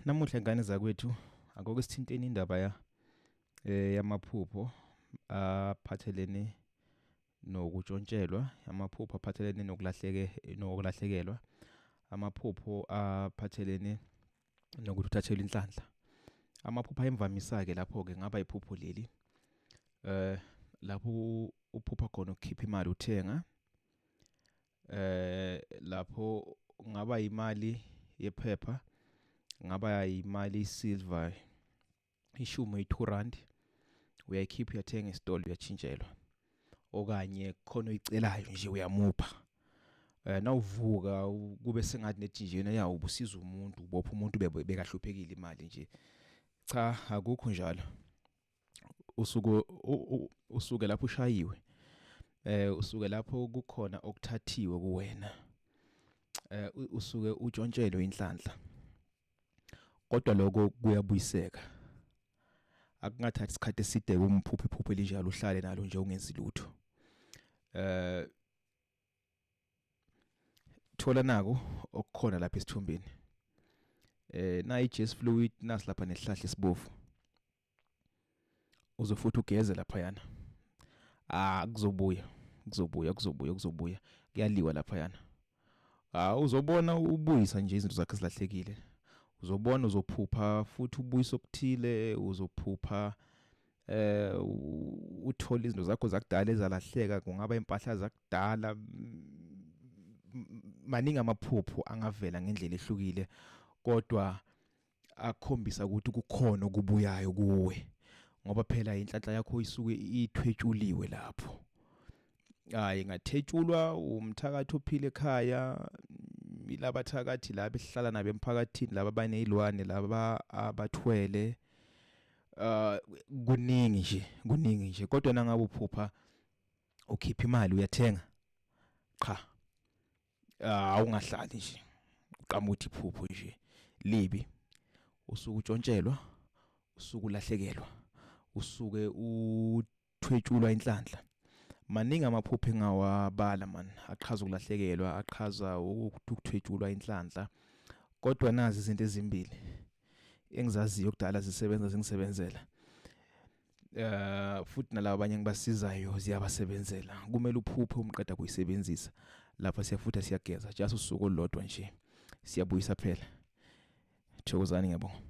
Namuhla ingane zakwethu akukho sithinteni indaba yamaphupho aphathelene nokuntshontshelwa, amaphupho aphathelene nokulahlekelwa, amaphupho aphathelene nokuthi uthathelwe inhlanhla. Amaphupho ayimvamisa-ke lapho-ke ngaba iphupho leli lapho uphupha khona ukukhipha imali uthenga, lapho ngaba imali yephepha, ngaba imali silver ishume i-R2 uyayikhipha uyathenga esitolo uyachintshelwa, okanye khona oyicelayo nje uyamupha. Nawuvuka kube sengathi nethinjena yawo ubusiza umuntu, ubopha umuntu bekahluphekile imali nje. Cha, akukho njalo. Usuke lapho ushayiwe. Usuke lapho kukhona okuthathiwe kuwena. Usuke utshontshelwe inhlanhla. Kodwa lokho kuyabuyiseka. Akungathathi isikhathi eside kumphupho iphupho elinjalo uhlale nalo nje ungenzi lutho. Thola nako okukhona lapha esithombeni. Na i-Jess fluid nasi lapha nesihlahla esibovu. Uzofuthi ugeze lapha yana. Kuzobuya. Kuyaliwa lapha yana. Uzobona ubuyisa nje izinto zakhe ezilahlekile. Uzobona uzophupha futhi ubuyisa okuthile, uzophupha uthola izinto zakho zakudala ezalahleka, kungaba impahla zakudala. Maningi amaphupho angavela ngendlela ehlukile, kodwa akhombisa ukuthi kukhona okubuyayo kuwe, ngoba phela inhlanhla yakho isuke ithwetshuliwe lapho. Ingathetshulwa umthakathi ophile ekhaya, ilaba thakathi laba esihlala nabo emphakathini, laba abanezilwane, laba abathwele. Kuningi nje, kodwa nangabe uphupha ukhipha imali uyathenga, cha, awungahlali nje uqamuthi iphupho nje libi. Usuke utshontshelwa, usuke ulahlekelwa, usuke uthwetshulwa inhlanhla. Maningi amaphupho engawabala man, aqhaza ukulahlekelwa, aqhaza ukuthwetshulwa inhlanhla. Kodwa nazi izinto ezimbili engizaziyo kudala zisebenza zingisebenzela. Futhi nalabo abanye ngibasizayo ziyabasebenzela. Kumele uphuphe umqeda kuyisebenzisa. Lapha siyageza, just usuku olulodwa nje. Siyabuyisa phela. Thokozani ngiyabonga.